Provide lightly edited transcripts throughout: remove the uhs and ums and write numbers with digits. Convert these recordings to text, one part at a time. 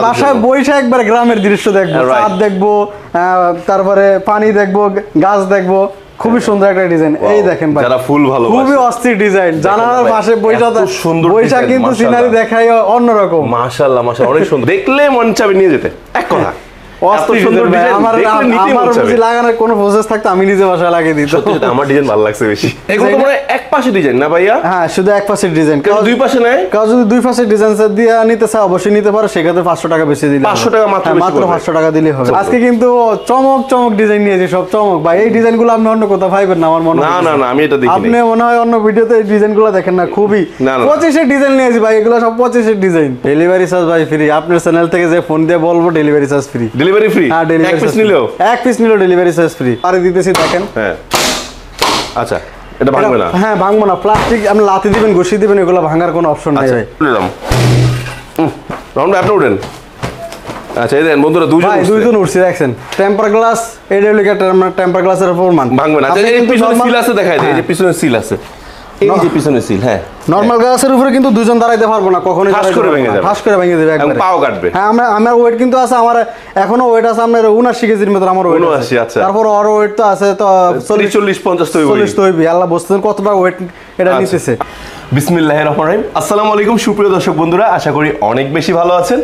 বাসায় বইসা একবার গ্রামের দৃশ্য দেখবো, চাঁদ দেখবো, তারপরে পানি দেখবো, গাছ দেখবো, খুবই সুন্দর একটা ডিজাইন। এই দেখেন ভাই, যারা ফুল ভালোবাসে, খুবই অস্থির ডিজাইন। জানালার পাশে বইসা কিন্তু সিনারি দেখাই অন্যরকম। মাশাআল্লাহ মাশাআল্লাহ, অনেক সুন্দর, দেখলে মন চাবে নিয়ে যেতে। এক কথা লাগানোর কোনো প্রসেস থাকতো আমি নিজে বাসায় লাগিয়ে দিতাম। সত্যি আমার ডিজাইন ভালো লাগছে বেশি। এগুলো তো মানে এক পাশে ডিজাইন না ভাইয়া? হ্যাঁ, শুধু এক পাশের ডিজাইন। কেউ দুই পাশে নেয়? কেউ যদি দুই পাশের ডিজাইন দিয়ে নিতে চায় অবশ্যই নিতে পারে, সেক্ষেত্রে 500 টাকা বেশি দিলে, 500 টাকা মাত্র 500 টাকা দিলে হবে। আজকে কিন্তু চমক ডিজাইন নিয়েছি, সব চমক ভাই। এই ডিজাইনগুলো আপনি অন্য কোথাও পাইবেন না আমার মনে হয়। না আমি এটা দেখিনি। আপনি মনে হয় অন্য ভিডিওতে এই ডিজাইনগুলো দেখেন না, খুবই 25 এর ডিজাইন নিয়েছি ভাই, এগুলো সব 25 এর ডিজাইন। ডেলিভারি চার্জ ভাই ফ্রি, আপনার চ্যানেল থেকে যে ফোন দিয়ে বলবো delivery charge free. Delivery free? হ্যাঁ, ডেলিভারি এক পিস নিলেও ডেলিভারি চার্জ ফ্রি। আরে দিতেছি দেখেন। হ্যাঁ, আচ্ছা, এটা ভাঙবে না? হ্যাঁ, ভাঙবো না। প্লাস্টিক আপনি লাথি দিবেন, ঘষি দিবেন, এগুলো ভাঙার কোনো অপশন নাই ভাই। রাউন্ড আপনি উঠেন। আচ্ছা, এই দেন বন্ধুরা, দুইজন উঠছি দেখছেন। টেম্পার গ্লাস, এটা টেম্পার গ্লাসের উপর মান ভাঙবে না। এই পিছনে সিল আছে, দেখাই দেয়, এই যে পিছনে সিল আছে, এই যে পিছনে সিল। হ্যাঁ, নরমাল গ্লাসের উপরে কিন্তু দুইজন দাঁড়াইতে পারবো না, কখনোই ফাঁস করে ভেঙে যাবে, ফাঁস করে ভেঙে দেবে একবারে, পাও কাটবে। হ্যাঁ, আমার ওয়েট কিন্তু আছে, আমার এখনো ওয়েট আছে আপনার 79 কেজির মতো আমার ওয়েট আছে। আচ্ছা, তারপর ওর ওয়েট তো আছে তো 40-50 তো হইবে। আল্লাহ বুঝতেছেন কতটা ওয়েট এটা নিতেছে। বিসমিল্লাহির রহমানির রহিম। আসসালামু আলাইকুম সুপ্রিয় দর্শক বন্ধুরা, আশা করি অনেক বেশি ভালো আছেন।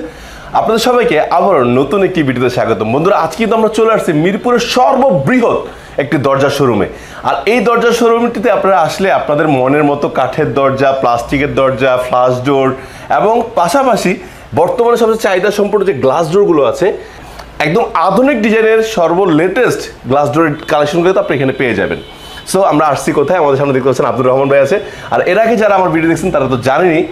আপনাদের সবাইকে আবার নতুন একটি ভিডিওতে স্বাগতম। বন্ধুরা, আজকে কিন্তু আমরা চলে আসছি মিরপুরের সর্ববৃহৎ একটি দরজা শোরুমে। আর এই দরজা শোরুমটিতে আপনারা আসলে আপনাদের মনের মতো কাঠের দরজা, প্লাস্টিকের দরজা, ফ্লাশ ডোর এবং পাশাপাশি বর্তমানে সবচেয়ে চাহিদা সম্পন্ন যে গ্লাস ডোরগুলো আছে, একদম আধুনিক ডিজাইনের লেটেস্ট গ্লাস ডোরের কালেকশনগুলো তো আপনি এখানে পেয়ে যাবেন। সো আমরা আসছি কোথায়? আমাদের সামনে দেখতে পাচ্ছেন আব্দুর রহমান ভাই আছে। আর এর আগে যারা আমার ভিডিও দেখছেন তারা তো জানেনই,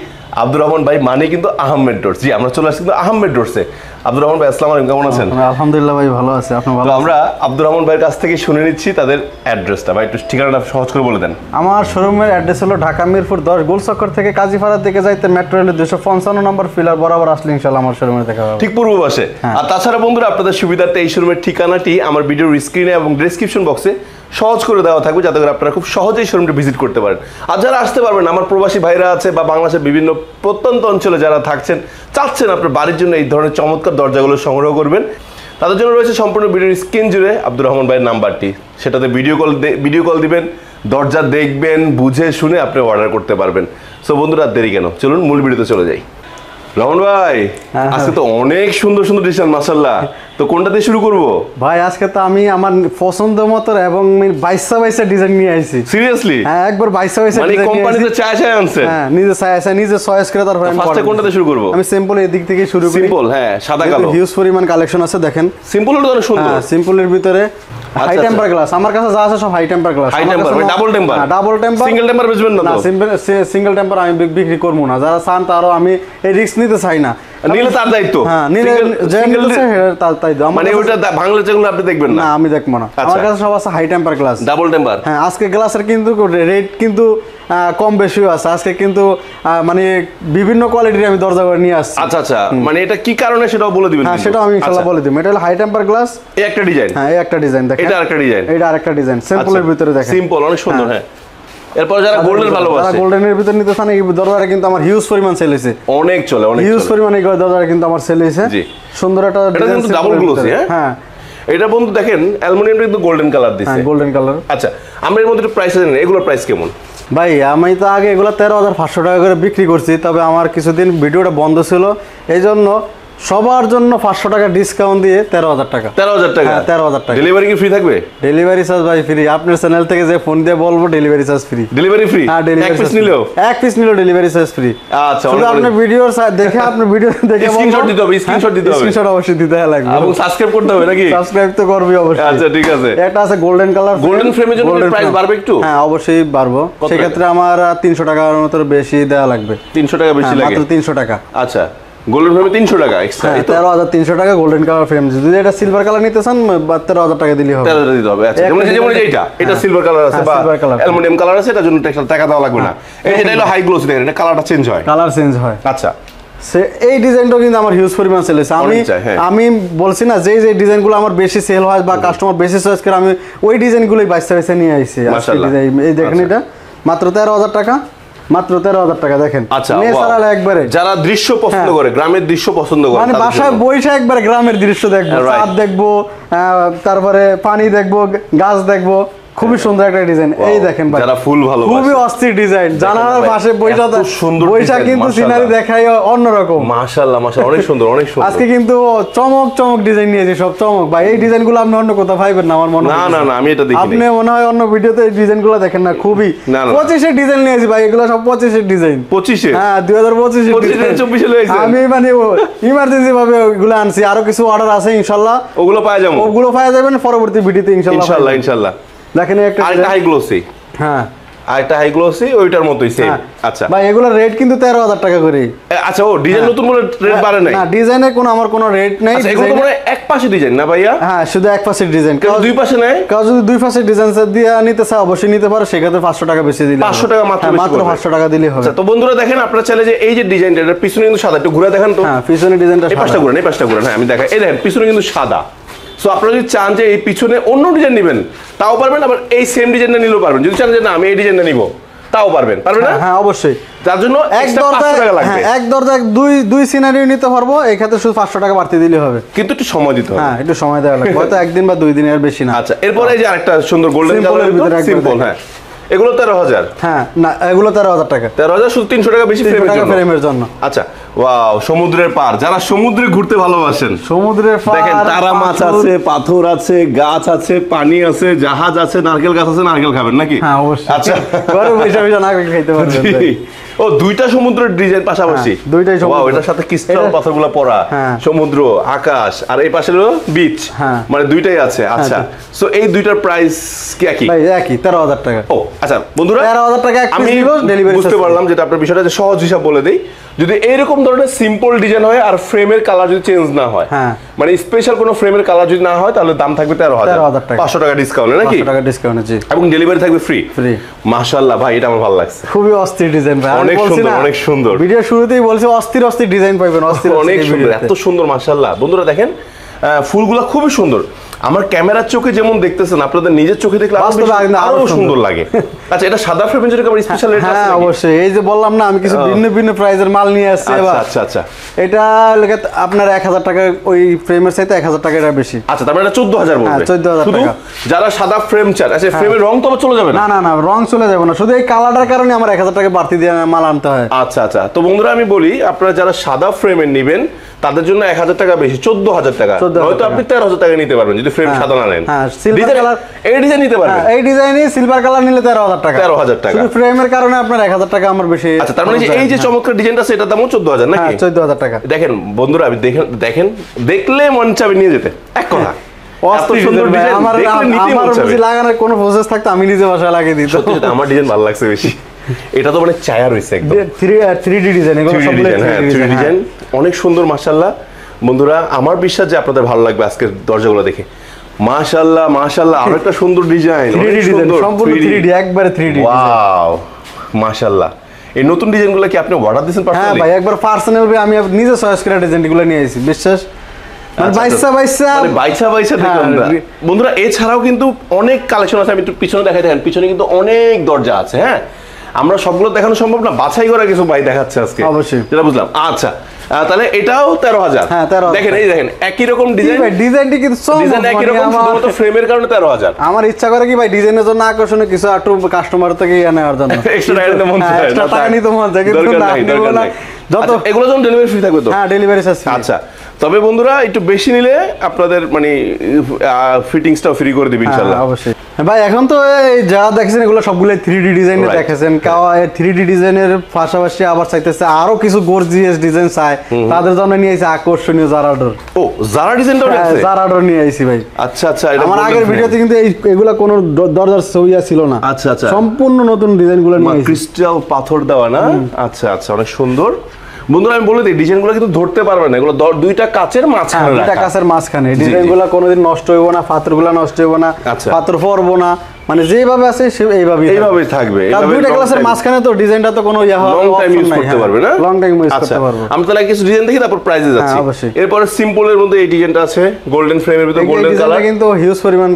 আব্দুর রহমান ভাই মানে কিন্তু আহমেদ ডোরস। জি, আমরা চলে আসছি কিন্তু আহমেদ ডোরসে। আব্দুর রহমান ভাই, আসসালামু আলাইকুম, কেমন আছেন? আলহামদুলিল্লাহ ভাই, ভালো আছি। আপনি ভালো? আমরা আব্দুর রহমান ভাইয়ের কাছ থেকে শুনে নিচ্ছি তাদের অ্যাড্রেসটা। ভাই, একটু ঠিকানাটা সহজ করে বলে দেন। আমার শোরুমের অ্যাড্রেস হলো ঢাকা মিরপুর 10 গোলচক্কর থেকে কাজীপাড়ার দিকে যাইতে মেট্রো রেলের 255 নম্বর পিলার বরাবর আসলে ইনশাআল্লাহ আমার শোরুমে দেখা হবে, ঠিক পূর্ব পাশে। আর তাছাড়া বন্ধুরা, আপনাদের সুবিধার্থে এই শোরুমের ঠিকানাটি আমার ভিডিওর স্ক্রিনে এবং ডেসক্রিপশন বক্সে সহজ করে দেওয়া থাকবে, যাতে করে আপনারা খুব সহজেই শোরুমটি ভিজিট করতে পারেন। আর যারা আসতে পারবেন, আমার প্রবাসী ভাইরা আছে বা বাংলাদেশের বিভিন্ন প্রত্যন্ত অঞ্চলে যারা থাকছেন, চাচ্ছেন আপনার বাড়ির জন্য এই ধরনের চমৎকার দরজাগুলো সংগ্রহ করবেন, তাদের জন্য রয়েছে সম্পূর্ণ ভিডিওর স্ক্রিন জুড়ে আব্দুর রহমান ভাইয়ের নাম্বারটি। সেটাতে ভিডিও কল দিবেন, দরজা দেখবেন, বুঝে শুনে আপনি অর্ডার করতে পারবেন। সো বন্ধুরা, দেরি কেন, চলুন মূল ভিডিওতে চলে যাই। রহমান ভাই, আজকে তো অনেক সুন্দর সুন্দর ডিজাইন, মাশাআল্লাহ। তো কোনটা দিয়ে শুরু করব ভাই? আজকে তো আমি আমার পছন্দ মতো এবং 22 ডিজাইন নিয়ে আইছি। সিরিয়াসলি? হ্যাঁ, একবার 22 মানে কোম্পানিতে চায় আনছে? হ্যাঁ, নিজে চায় নিজে চয়েস করে। তারপর আমি ফার্স্টে কোনটা দিয়ে শুরু করব? আমি সিম্পল এর দিক থেকে শুরু করি। সিম্পল, হ্যাঁ, সাদা কালো হিউজ পরিমাণ কালেকশন আছে, দেখেন। সিম্পলের তো অনেক সুন্দর। হ্যাঁ, সিম্পলের ভিতরে হাই টেম্পার গ্লাস আমার কাছে যা আছে সব high temper glass. High temper মানে ডাবল টেম্পার? হ্যাঁ, ডাবল টেম্পার। সিঙ্গেল টেম্পার বেচবেন না? না, সিঙ্গেল টেম্পার আমি বিক্রি করব না। যারা চান তারও আমি এই রিস্ক নিতে চাই না। নিলে তার দায়িত্ব। হ্যাঁ, নিলে তার দায়িত্ব। মানে ওটা ভাঙলে যেগুলো আপনি দেখবেন না? না, আমি দেখব না। আমার কাছে সব আছে high temper glass, double temper. হ্যাঁ, আজকে গ্লাসের কিন্তু রেট কিন্তু কম বেশিও আছে। আজকে কিন্তু মানে বিভিন্ন কোয়ালিটির আমি দরজা করে নিয়ে আসছি। আচ্ছা আচ্ছা, মানে এটা কি কারণে সেটাও বলে দিবেন? হ্যাঁ, সেটাও আমি ইনশাআল্লাহ বলে দিব। এটা হলো হাই টেম্পার গ্লাস। এই একটা ডিজাইন? হ্যাঁ, এই একটা ডিজাইন দেখেন। এটা আরেকটা ডিজাইন? এটা আরেকটা ডিজাইন। সিম্পলের ভিতরে দেখেন, সিম্পল অনেক সুন্দর। হ্যাঁ, এরপর যারা গোল্ডেন ভালোবাসে, যারা গোল্ডেনের ভিতর নিতে চান, এই দরজাটা কিন্তু আমার হিউজ পরিমাণ সেল হইছে। অনেক চলে, অনেক হিউজ পরিমাণ এই দরজাটা কিন্তু আমার সেল হইছে। জি, সুন্দর একটা এটা কিন্তু ডাবল গ্লোসি। হ্যাঁ, এটা বন্ধু দেখেন, অ্যালুমিনিয়ামটা কিন্তু গোল্ডেন কালার দিছে। হ্যাঁ, গোল্ডেন কালার। আচ্ছা, আমরা এর মধ্যে একটু প্রাইস জানেন, এগুলোর প্রাইস কেমন? ভাই, আমি তো আগে এগুলো 13,500 টাকা করে বিক্রি করছি, তবে আমার কিছুদিন ভিডিওটা বন্ধ ছিল, এই জন্য সবার জন্য 500 টাকা ডিসকাউন্ট দিয়ে 13,000 টাকা। 13,000 টাকা? হ্যাঁ, 13,000 টাকা। ডেলিভারি কি ফ্রি থাকবে? ডেলিভারি চার্জ ভাই ফ্রি। আপনার চ্যানেল থেকে যে ফোন দিয়ে বলবো delivery charge free. Delivery free? হ্যাঁ, ডেলিভারি এক পিস নিলেও? এক পিস নিলেও ডেলিভারি চার্জ ফ্রি। আচ্ছা, শুধু আপনার ভিডিও দেখে আপনার ভিডিও দেখে স্ক্রিনশট দিতে হবে, স্ক্রিনশট দিতে হবে। স্ক্রিনশট অবশ্যই দিতে লাগবে এবং সাবস্ক্রাইব করতে হবে নাকি? সাবস্ক্রাইব তো করবি অবশ্যই। আচ্ছা, ঠিক আছে। এটা আছে গোল্ডেন কালার। গোল্ডেন ফ্রেমের জন্য প্রাইস বাড়বে একটু? হ্যাঁ, অবশ্যই বাড়বে। সেই ক্ষেত্রে আমার 300 টাকার মতো বেশি দেওয়া লাগবে। 300 টাকা বেশি লাগে? মাত্র 300 টাকা। আচ্ছা, গোল্ডেন ফ্রেমে 300 টাকা এক্সট্রা। 13,300 টাকা গোল্ডেন কালার ফ্রেম। যদি এটা সিলভার কালার নিতে চান 13,000 টাকা দিলেই হবে। 13,000 দিতে হবে। আচ্ছা, যেমন এটা সিলভার কালার আছে বা অ্যালুমিনিয়াম কালার আছে, এটার জন্য টাকা দেওয়া লাগবে না। এটা হলো হাই গ্লোসি, দেখেন এটা কালারটা চেঞ্জ হয়। কালার চেঞ্জ হয়। আচ্ছা, এই ডিজাইনটাও কিন্তু আমার হিউজ পরিমাণ সেল হয়েছে। আমি বলছি না, যে ডিজাইনগুলো আমার বেশি সেল হয় বা কাস্টমার বেশি চয়েস করে, আমি ওই ডিজাইনগুলোই বাইসে নিয়ে আসছি। এই দেখেন, এটা মাত্র 13,000 টাকা। মাত্র 13,000 টাকা দেখেন। আচ্ছা, ন্যাচারাল একবারে। যারা দৃশ্য পছন্দ করে, গ্রামের দৃশ্য পছন্দ করে, মানে বাসায় বইসা একবার গ্রামের দৃশ্য দেখবো, ছাদ দেখবো, তারপরে পানি দেখবো, গাছ দেখবো, খুবই সুন্দর একটা ডিজাইন। এই দেখেন ভাই, যারা ফুল ভালোবাসে, খুবই অস্থির ডিজাইন। জানালার পাশে বইটা সুন্দর, বইসা কিন্তু সিনারি দেখাই অন্যরকম। মাশাআল্লাহ মাশাআল্লাহ, অনেক সুন্দর অনেক সুন্দর। আজকে কিন্তু চমক চমক ডিজাইন নিয়েছি, সব চমক ভাই। এই ডিজাইনগুলো আপনি অন্য কোথাও পাইবেন না আমার মনে হয়। না না না, আমি এটা দেখিনি। আপনি মনে হয় অন্য ভিডিওতে এই ডিজাইনগুলো দেখেন না, খুবই 25 এর ডিজাইন নিয়েছি ভাই, এগুলো সব 25 এর ডিজাইন। 25 এ? হ্যাঁ 2025 এর 24 এ লইছেন। আমি মানে ইমার্জেন্সি ভাবে ওগুলো আনছি, আরো কিছু অর্ডার আছে ইনশাআল্লাহ, ওগুলো পাওয়া যাবে, ওগুলো পাওয়া যাবেন পরবর্তী ভিডিওতে ইনশাআল্লাহ। ইনশাআল্লাহ ইনশাআল্লাহ। দেখেন একটা হাই গ্লোসি, হ্যাঁ আরেকটা হাই গ্লোসি ওইটার মতোই সেম। আচ্ছা ভাই, এগুলোর রেট কিন্তু 13,000 টাকা করে। আচ্ছা, ও ডিজাইন নতুন বলে রেট বাড়ে নাই? না, ডিজাইনে কোনো আমার কোনো রেট নাই। আচ্ছা, এগুলো তো মানে এক পাশে ডিজাইন না ভাইয়া? হ্যাঁ, শুধু এক পাশের ডিজাইন। কেউ দুই পাশে নেয়? কেউ যদি দুই পাশের ডিজাইন দিয়ে নিতে চায় অবশ্যই নিতে পারে, সেক্ষেত্রে 500 টাকা বেশি দিলে 500 টাকা মাত্র, মাত্র 500 টাকা দিলেই হবে। আচ্ছা, তো বন্ধুরা দেখেন, আপনারা চাইলে যে এই যে ডিজাইনটা, এটা পিছনে কিন্তু সাদা, একটু ঘুরে দেখেন তো। হ্যাঁ, পিছনে ডিজাইনটা এই পাশটা ঘুরেন, এই পাশটা ঘুরেন। হ্যাঁ, আমি দেখাই। এই দেখেন পিছনে কিন্তু সাদা। সো আপনারা যদি চান যে এই পিছনে অন্য ডিজাইন নেবেন তাও পারবেন, আবার এই সেম ডিজাইনটা নিলেও পারবেন। যদি চান যে না আমি এই ডিজাইনটা নিব তাও পারবেন, পারবেন না? হ্যাঁ অবশ্যই। তার জন্য এক দরজায় দুই সিনারিও নিতে পারবো, এই ক্ষেত্রে শুধু 500 টাকা বাড়তি দিলে হবে, কিন্তু একটু সময় দিতে হবে। হ্যাঁ, একটু সময় দেওয়া লাগবে, হয়তো একদিন বা 2 দিনের বেশি না। আচ্ছা, এরপরে এই যে আরেকটা সুন্দর গোল্ডেন কালারের ভিতরে সিম্পল, হ্যাঁ এগুলো 13,000। হ্যাঁ না, এগুলো 13,000 টাকা। 13,000 শুধু 300 টাকা বেশি ফ্রেমের জন্য। আচ্ছা, ওয়াও, সমুদ্রের পার, যারা সমুদ্রে ঘুরতে ভালোবাসেন, সমুদ্রের পার দেখেন তারা মাছ আছে, পাথর আছে, গাছ আছে, পানি আছে, জাহাজ আছে, নারকেল গাছ আছে, নারকেল খাবেন নাকি? হ্যাঁ অবশ্যই। আচ্ছা, ঘরে বসে বসে নারকেল খাইতে পারবেন। ও, দুইটা সমুদ্রের ডিজাইন পাশাপাশি, দুইটাই সমুদ্র। ওয়াও, এটার সাথে ক্রিস্টাল পাথরগুলো পড়া, সমুদ্র, আকাশ, আর এই পাশে হলো বিচ, মানে দুইটাই আছে। আচ্ছা, সো এই দুইটার প্রাইস কি একই? ভাই একই, 13,000 টাকা। ও আচ্ছা বন্ধুরা, 13,000 টাকা এক আমি বুঝতে পারলাম যেটা আপনার বিষয়টা, যে সহজ হিসাব বলে দেই। যদি এইরকম ধরনের সিম্পল ডিজাইন হয় আর ফ্রেমের কালার যদি চেঞ্জ না হয়, মানে স্পেশাল কোনো ফ্রেমের কালার যদি না হয়, তাহলে দাম থাকবে 13,000 টাকা, 500 টাকা ডিসকাউন্ট নাকি? 500 টাকা ডিসকাউন্ট, জি। এবং ডেলিভারি থাকবে ফ্রি। মাশাআল্লাহ ভাই, এটা আমার ভালো লাগছে, খুবই অস্থির ডিজাইন ভাই, অনেক সুন্দর অনেক সুন্দর। ভিডিও শুরুতেই বলছি অস্থির অস্থির ডিজাইন পাবেন, অস্থির অনেক সুন্দর, এত সুন্দর মাশাআল্লাহ। বন্ধুরা দেখেন, ফুলগুলো খুবই সুন্দর। আমার ক্যামেরার চোখে যেমন দেখতেছেন, আপনাদের নিজের চোখে দেখলে আরো সুন্দর লাগে। আচ্ছা, এটা সাদা ফ্রেমের জন্য আবার স্পেশাল রেট আছে? হ্যাঁ অবশ্যই, এই যে বললাম না আমি কিছু ভিন্ন ভিন্ন প্রাইজের মাল নিয়ে আসছি এবার। আচ্ছা আচ্ছা, এটা লাগে আপনার 1,000 টাকা, ওই ফ্রেমের চাইতে 1,000 টাকা এটা বেশি। আচ্ছা, তার মানে এটা 14,000 বলবে? হ্যাঁ 14,000 টাকা। যারা সাদা ফ্রেম চান, আচ্ছা ফ্রেমের রং তো চলে যাবে না? না না না, রং চলে যাবে না, শুধু এই কালারটার কারণে আমার 1,000 টাকা বাড়তি দিয়ে মাল আনতে হয়। আচ্ছা আচ্ছা, তো বন্ধুরা আমি বলি, আপনারা যারা সাদা ফ্রেমের নেবেন তাদের জন্য 1,000 টাকা বেশি, 14,000 টাকা। হয়তো আপনি 13,000 টাকা নিতে পারবেন যদি ফ্রেম সাদা না নেন। হ্যাঁ, সিলভার কালার এই ডিজাইন নিতে পারবেন, এই ডিজাইনে সিলভার কালার নিলে 13,000 টাকা। 13,000 টাকা, শুধু ফ্রেমের কারণে আপনার 1,000 টাকা আমার বেশি। আচ্ছা, তার মানে এই যে চমৎকার ডিজাইনটা আছে, এটার দামও 14,000 নাকি? 14,000 টাকা। দেখেন বন্ধুরা, আমি দেখেন দেখলে মন চাবে নিয়ে যেতে, এক কথা। এত সুন্দর ডিজাইন, আমার বুঝি লাগানোর কোনো প্রসেস থাকতো আমি নিজে বাসায় লাগিয়ে দিতাম। সত্যি আমার ডিজাইন ভালো লাগছে বেশি। এটা তো মানে চায়া রইছে একদম 3D ডিজাইন, এগুলো সবগুলো 3D ডিজাইন, অনেক সুন্দর মাশাআল্লাহ। বন্ধুরা আমার বিশ্বাস যে আপনাদের ভালো লাগবে আজকের দরজাগুলো দেখে। মাশাআল্লাহ মাশাআল্লাহ, আরেকটা সুন্দর ডিজাইন, 3D ডিজাইন, সম্পূর্ণ 3D, একবারে 3D। ওয়াও মাশাআল্লাহ। এই নতুন ডিজাইনগুলো কি আপনি অর্ডার দিয়েছেন পার্সোনালি? হ্যাঁ ভাই, একবার পার্সোনাল আমি নিজে চয়েস করে ডিজাইনগুলো নিয়ে আইছি, বিশ্বাস বাইসা দেখলাম না বন্ধুরা। এছাড়াও কিন্তু অনেক কালেকশন আছে, আমি একটু পিছনে দেখাই, দেখেন পিছনে কিন্তু অনেক দরজা আছে। হ্যাঁ, আমরা সবগুলো দেখানো সম্ভব না, বাছাই করা কিছু ভাই দেখাচ্ছে আজকে, অবশ্যই, যেটা বুঝলাম। আচ্ছা, তাহলে এটাও 13,000। হ্যাঁ 13,000। দেখেন এই দেখেন একই রকম ডিজাইন, ডিজাইনটি কিন্তু ডিজাইন একই রকম, শুধুমাত্র ফ্রেমের কারণে 13,000। আমার ইচ্ছা করে কি ভাই ডিজাইনের জন্য আকর্ষণীয় কিছু একটু কাস্টমার থেকে নেওয়ার জন্য এক্সট্রা টাকা নিতে মন চায়, এক্সট্রা টাকা নিতে মন চায়, কিন্তু না নেব না। যত এগুলো যখন ডেলিভারি ফ্রি থাকবে তো? হ্যাঁ, ডেলিভারি চার্জ। আচ্ছা, তবে বন্ধুরা একটু বেশি নিলে আপনাদের মানে ফিটিংসটাও ফ্রি করে দিবেন ইনশাআল্লাহ। অবশ্যই ভাই, এখন তো এই যা দেখেছেন এগুলো সবগুলো 3D ডিজাইনে দেখেছেন, কাও 3D ডিজাইনের পাশাপাশি আবার চাইতেছে আরো কিছু গর্জিয়াস ডিজাইন চাই, তাদের জন্য নিয়ে আইছি আকর্ষণীয় জারা ডোর। ও, জারা ডিজাইনটাও আছে? জারা ডোর নিয়ে আইছি ভাই। আচ্ছা আচ্ছা, আমার আগের ভিডিওতে কিন্তু এগুলা কোনো দরজার ছবি ছিল না। আচ্ছা আচ্ছা, সম্পূর্ণ নতুন ডিজাইনগুলো নিয়ে আইছি, ক্রিস্টাল পাথর দেওয়া না? আচ্ছা আচ্ছা, অনেক সুন্দর। বন্ধুরা আমি বলে দিই, ডিজাইনগুলো কিন্তু ধরতে পারবে না, এগুলো দুইটা কাচের মাঝখানে রাখা, দুইটা কাচের মাঝখানে। ডিজাইনগুলো কোনোদিন নষ্ট হইব না, পাথরগুলো নষ্ট হইব না, পাথর পড়বো না, মানে যেভাবে আছে সে এইভাবেই থাকবে। কারণ দুইটা গ্লাসের মাঝখানে তো ডিজাইনটা তো কোনো লং টাইম ইউজ করতে পারবে না, লং টাইম ইউজ আচ্ছা করতে পারবো। আমরা তাহলে কিছু ডিজাইন দেখি তারপর প্রাইসে যাচ্ছি। অবশ্যই। এরপরে সিম্পলের মধ্যে এই ডিজাইনটা আছে গোল্ডেন ফ্রেমের ভিতরে গোল্ডেন কালার, কিন্তু হিউজ পরিমাণ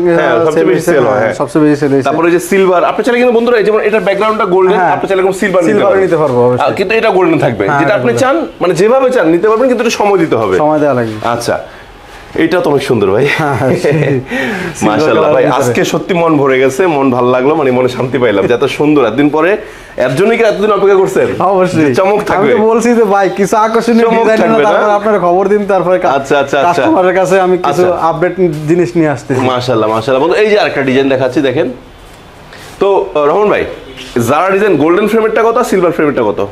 সবচেয়ে বেশি সেল হয়, সবচেয়ে বেশি সেল হয়েছে। তারপরে যে সিলভার, আপনি চাইলে কিন্তু বন্ধুরা যেমন এটা ব্যাকগ্রাউন্ডটা গোল্ডেন, আপনি চাইলে এরকম সিলভার নিতে পারবো অবশ্যই, কিন্তু এটা গোল্ডেন থাকবে, যেটা আপনি চান মানে যেভাবে চান নিতে পারবেন, কিন্তু এটা সময় দিতে হবে, সময় দেওয়া লাগবে। আচ্ছা এটা তো অনেক সুন্দর ভাই, মাশাআল্লাহ ভাই, আজকে সত্যি মন ভরে গেছে, মন ভালো লাগলো, মানে মনে শান্তি পাইলাম যে এত সুন্দর। এতদিন পরে এর জন্যই কি এতদিন অপেক্ষা করছেন? অবশ্যই চমক থাকবে। আমি তো বলছি যে ভাই কিছু আকর্ষণীয় ডিজাইন না, তারপর আপনারা খবর দিন, তারপর আচ্ছা আচ্ছা কাস্টমারের কাছে আমি কিছু আপডেট জিনিস নিয়ে আসতেছি। মাশাআল্লাহ মাশাআল্লাহ বন্ধু, এই যে আরেকটা ডিজাইন দেখাচ্ছি দেখেন তো। রহমান ভাই, যারা ডিজাইন গোল্ডেন ফ্রেমেরটা কত, সিলভার ফ্রেমেরটা কত?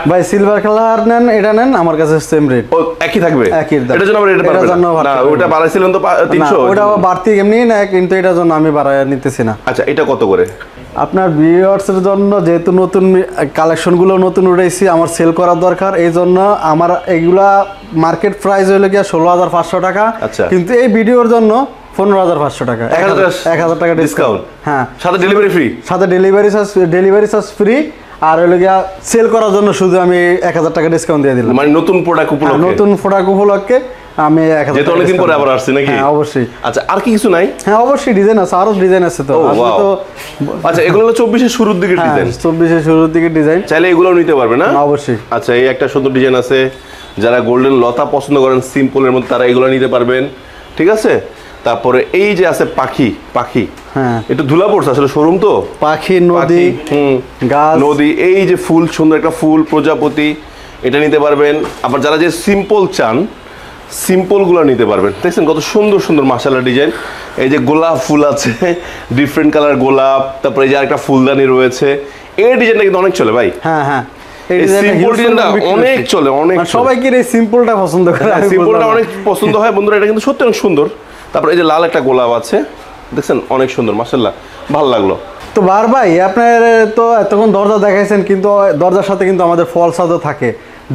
ভাই সিলভার কালার নেন, এটা নেন, আমার কাছে সেম রেট। ও একই থাকবে, একই দাম। এটার জন্য আমরা রেট পারবো না, ওটা বাড়াইছিলেন তো 300, ওটা বাড়তি এমনি না, কিন্তু এটার জন্য আমি বাড়ায় নিতেছি না। আচ্ছা এটা কত করে? আপনার ভিউয়ার্স এর জন্য যেহেতু নতুন কালেকশনগুলো নতুন উঠাইছি, আমার সেল করা দরকার, এই জন্য আমার এগুলা মার্কেট প্রাইস হইলো গিয়া 16,500 টাকা, কিন্তু এই ভিডিওর জন্য 15,500 টাকা, 1,000 টাকা ডিসকাউন্ট। হ্যাঁ, সাথে ডেলিভারি ফ্রি, সাথে ডেলিভারি চার্জ ফ্রি। আর হইলো গিয়া সেল করার জন্য শুধু আমি 1,000 টাকা ডিসকাউন্ট দিয়ে দিলাম, মানে নতুন প্রোডাক্ট উপলক্ষে আমি 1,000 যেহেতু অনেকদিন পরে আবার আসছে নাকি? হ্যাঁ অবশ্যই। আচ্ছা আর কি কিছু নাই? হ্যাঁ অবশ্যই ডিজাইন আছে, আরো ডিজাইন আছে তো। আচ্ছা এগুলো হলো 24 এর শুরুর দিকের ডিজাইন, 24 এর শুরুর দিকের ডিজাইন, চাইলে এগুলো নিতে পারবে না? অবশ্যই। আচ্ছা এই একটা সুন্দর ডিজাইন আছে, যারা গোল্ডেন লতা পছন্দ করেন সিম্পলের মধ্যে তারা এগুলো নিতে পারবেন, ঠিক আছে। তারপরে এই যে আছে পাখি, হ্যাঁ একটু ধুলা পড়ছে আসলে শোরুম তো, পাখি, নদী, গাছ, নদী, এই যে ফুল, সুন্দর একটা ফুল প্রজাপতি, এটা নিতে পারবেন। আবার যারা যে সিম্পল চান সিম্পলগুলো নিতে পারবেন, দেখছেন কত সুন্দর সুন্দর মাশাআল্লাহ ডিজাইন। এই যে গোলাপ ফুল আছে, ডিফারেন্ট কালার গোলাপ, তারপরে এই যে আরেকটা ফুলদানি রয়েছে, এই ডিজাইনটা কিন্তু অনেক চলে ভাই। হ্যাঁ হ্যাঁ, এই সিম্পল ডিজাইনটা অনেক চলে, অনেক সবাই কি এই সিম্পলটা পছন্দ করে, সিম্পলটা অনেক পছন্দ হয় বন্ধুরা, এটা কিন্তু সত্যি অনেক সুন্দর। তারপরে এই যে লাল একটা গোলাপ আছে, দেখছেন অনেক সুন্দর মাশাআল্লাহ, ভালো লাগলো। তো বার ভাই আপনার তো এতক্ষণ দরজা দেখাইছেন, কিন্তু দরজার সাথে কিন্তু আমাদের ফলসাদও থাকে,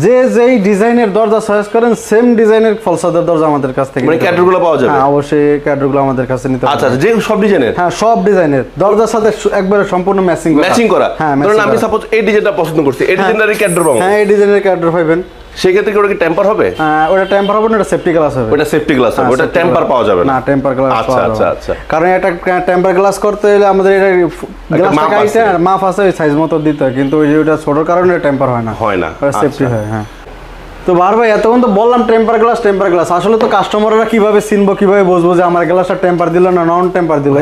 যেই ডিজাইনের দরজা সাজেস্ট করেন সেম ডিজাইনের ফলসাদের দরজা আমাদের কাছ থেকে, মানে ক্যাটারগুলো পাওয়া যাবে? হ্যাঁ অবশ্যই ক্যাটারগুলো আমাদের কাছে নিতে হবে। আচ্ছা যে সব ডিজাইনের? হ্যাঁ সব ডিজাইনের দরজার সাথে একবারে সম্পূর্ণ ম্যাচিং করা। হ্যাঁ ধরুন আমি সাপোজ এই ডিজাইনটা পছন্দ করছি, এই ডিজাইনের ক্যাটার পাবো? হ্যাঁ এই ডিজাইনের ক্যাটার পাবেন। সেই ক্ষেত্রে ওটা কি টেম্পার হবে? ওটা টেম্পার হবে না, ওটা সেফটি গ্লাস হবে। ওটা সেফটি গ্লাস হবে, ওটা টেম্পার পাওয়া যাবে না? না টেম্পার গ্লাস আচ্ছা আচ্ছা আচ্ছা, কারণ এটা টেম্পার গ্লাস করতে হলে আমাদের এটা গ্লাসটা কাইতে মাপ আছে, ওই সাইজ মতো দিতে হয়, কিন্তু ওইটা ছোটর কারণে টেম্পার হয় না, ওটা সেফটি হয়। হ্যাঁ তো বার ভাই এতক্ষণ তো বললাম টেম্পার গ্লাস, আসলে তো কাস্টমাররা কিভাবে চিনবো, কিভাবে বুঝবো যে আমার গ্লাসটা টেম্পার দিল না নন টেম্পার দিল?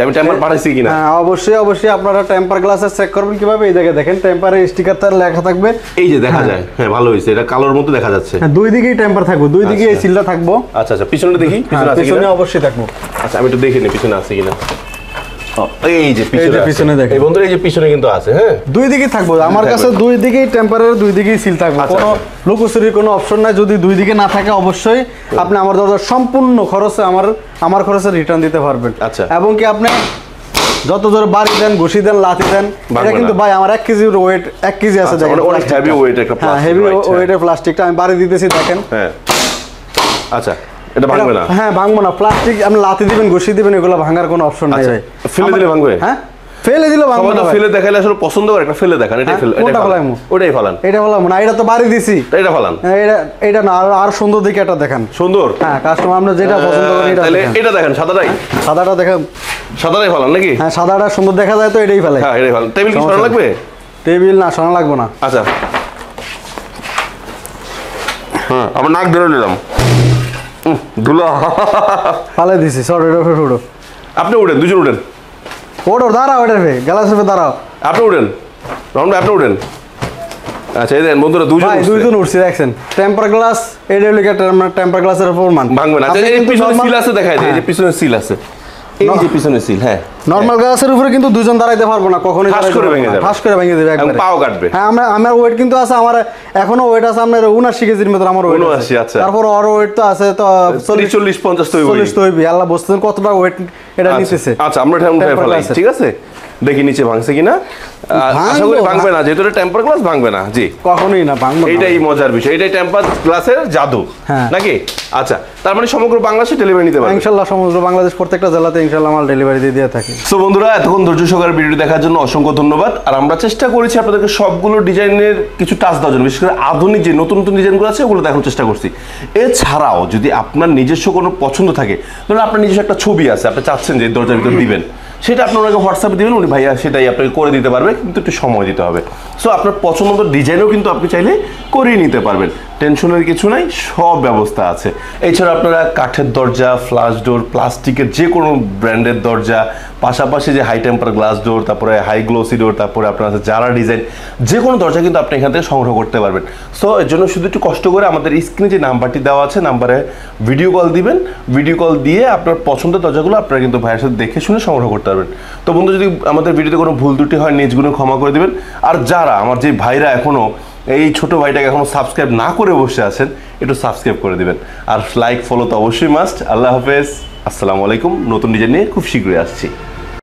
আমি টেম্পার পাঠাইছি কিনা? হ্যাঁ অবশ্যই আপনারা টেম্পার গ্লাসে চেক করবেন কিভাবে, এই জায়গায় দেখেন টেম্পারের স্টিকার তার লেখা থাকবে, এই যে দেখা যায়। হ্যাঁ ভালো হয়েছে, এটা কালোর মতো দেখা যাচ্ছে। হ্যাঁ দুই দিকেই টেম্পার থাকবে, দুই দিকেই এই সিলটা থাকবো। আচ্ছা আচ্ছা পিছনে দেখি, পিছনে অবশ্যই থাকবো। আচ্ছা আমি একটু দেখে নিই পিছনে আছে কিনা। এই যে পিছনে দেখেন, এই বন্ধুরা এই যে পিছনে কিন্তু আছে। হ্যাঁ দুই দিকেই থাকবো, আমার কাছে দুই দিকেই টেম্পারের দুই দিকেই সিল থাকবে, কোনো লুকোচুরির কোনো অপশন নাই। যদি দুই দিকে না থাকে অবশ্যই আপনি আমার দরজার সম্পূর্ণ খরচে আমার খরচে রিটার্ন দিতে পারবেন। আচ্ছা এবং কি আপনি যত জোরে বাড়ি দেন, ঘুষি দেন, লাথি দেন, এটা কিন্তু ভাই আমার 1 কেজির ওয়েট, 1 কেজি আছে দেখেন, অনেক হেভি ওয়েট একটা প্লাস্টিক। হ্যাঁ হেভি ওয়েটের প্লাস্টিকটা আমি বাড়ি দিতেছি দেখেন। হ্যাঁ আচ্ছা এটা ভাঙবে না? হ্যাঁ ভাঙবো না, প্লাস্টিক আপনি লাথি দিবেন, ঘুষি দিবেন, এগুলো ভাঙার কোনো অপশন নাই ভাই। ফেলে দিলে ভাঙবে? হ্যাঁ ফেলে দিলে ভাঙবে না, ফেলে দেখাইলে আসলে পছন্দ করে একটা ফেলে দেখান, এটাই ফেলে, এটা ফেলাম, ওটাই ফেলান, এটা ফেলাম না, এটা তো বাড়ি দিছি, এটা ফেলান, এটা না আর সুন্দর দিকে এটা দেখেন, সুন্দর। হ্যাঁ কাস্টমার আপনি যেটা পছন্দ করেন এটা তাহলে এটা দেখেন, সাদাটাই, সাদাটা দেখেন, সাদাটাই ফেলান নাকি? হ্যাঁ সাদাটা সুন্দর দেখা যায় তো এটাই ফেলাই। হ্যাঁ এটাই ফেলান। টেবিল কি সরানো লাগবে? টেবিল না সরানো লাগবে না। আচ্ছা হ্যাঁ আমার নাক ধরে নিলাম, ধুলো ফালে দিছি, সর এটা উঠো, আপনি উঠেন, দুজন উঠেন, ওঠো দাঁড়াও, ওটার ফে গ্লাসের ফে দাঁড়াও, আপনি উঠেন, রাউন্ড আপনি উঠেন। আচ্ছা এই দেন বন্ধুরা দুইজন উঠছে দেখছেন, টেম্পার গ্লাস এটা হলো টেম্পার গ্লাসের ফরমান ভাঙবে না। এই পিছনে সিল আছে দেখাই দেয়, এই যে পিছনে সিল আছে, এই যে পিছনে সিল। হ্যাঁ নরমাল গ্লাসের উপরে কিন্তু দুইজন দাঁড়াইতে পারবো না, কখনোই ফাঁস করে ভেঙে যাবে, ফাঁস করে ভেঙে দেবে একবারে, পাও কাটবে। হ্যাঁ আমার ওয়েট কিন্তু আছে, আমার এখনো ওয়েট আছে আপনার 79 কেজির মতো আমার ওয়েট আছে। আচ্ছা তারপর ওর ওয়েট তো আছে তো 40 50 তো হইবে, আল্লাহ বুঝতেছেন কতটা ওয়েট এটা নিতেছে। আচ্ছা আমরা এটা উঠাই ফেলাই, ঠিক আছে দেখি নিচে ভাঙছে কিনা। আশা করি ভাঙবে না, যেহেতু এটা টেম্পার গ্লাস ভাঙবে না। জি, কখনোই না, ভাঙবে না। এইটাই মজার বিষয়, এটাই টেম্পার গ্লাসের জাদু নাকি? আচ্ছা, তার মানে সমগ্র বাংলাদেশে ডেলিভারি নিতে পারবেন ইনশাআল্লাহ। সমগ্র বাংলাদেশ প্রত্যেকটা জেলাতে ইনশাআল্লাহ মাল ডেলিভারি দিয়ে থাকে। সো বন্ধুরা, এতক্ষণ ধৈর্য সহকারে ভিডিও দেখার জন্য অসংখ্য ধন্যবাদ। আর আমরা চেষ্টা করেছি আপনাদেরকে সবগুলো ডিজাইনের কিছু টাচ দেওয়ার জন্য, বিশেষ করে আধুনিক যে নতুন নতুন ডিজাইনগুলো আছে ওগুলো দেখানোর চেষ্টা করছি। এছাড়াও যদি আপনার নিজস্ব কোনো পছন্দ থাকে, ধরুন আপনার নিজস্ব একটা ছবি আছে, আপনি চাচ্ছেন যে দরজার ভিতর দিবেন, সেটা আপনি ওনাকে হোয়াটসঅ্যাপে দিবেন, উনি ভাইয়া সেটাই আপনাকে করে দিতে পারবে, কিন্তু একটু সময় দিতে হবে। সো আপনার পছন্দ মতো ডিজাইনও কিন্তু আপনি চাইলে করিয়ে নিতে পারবেন, টেনশনের কিছু নাই, সব ব্যবস্থা আছে। এছাড়া আপনারা কাঠের দরজা, ফ্লাশ ডোর, প্লাস্টিকের যে কোনো ব্র্যান্ডের দরজা, পাশাপাশি যে হাই টেম্পার গ্লাস ডোর, তারপরে হাই গ্লোসি ডোর, তারপরে আপনার আছে জারা ডিজাইন, যে কোনো দরজা কিন্তু আপনি এখান থেকে সংগ্রহ করতে পারবেন। সো এর জন্য শুধু একটু কষ্ট করে আমাদের স্ক্রিনে যে নাম্বারটি দেওয়া আছে, নাম্বারে ভিডিও কল দিবেন, ভিডিও কল দিয়ে আপনার পছন্দের দরজাগুলো আপনারা কিন্তু ভাইয়ের সাথে দেখে শুনে সংগ্রহ করতে পারবেন। তো বন্ধু, যদি আমাদের ভিডিওতে কোনো ভুল ত্রুটি হয় নিজগুলো ক্ষমা করে দিবেন। আর যারা আমার যে ভাইরা এখনও এই ছোট ভাইটাকে এখনো সাবস্ক্রাইব না করে বসে আছেন, একটু সাবস্ক্রাইব করে দিবেন। আর লাইক ফলো তো অবশ্যই মাস্ট। আল্লাহ হাফেজ, আসসালামু আলাইকুম। নতুন ডিজাইন নিয়ে খুব শীঘ্রই আসছি।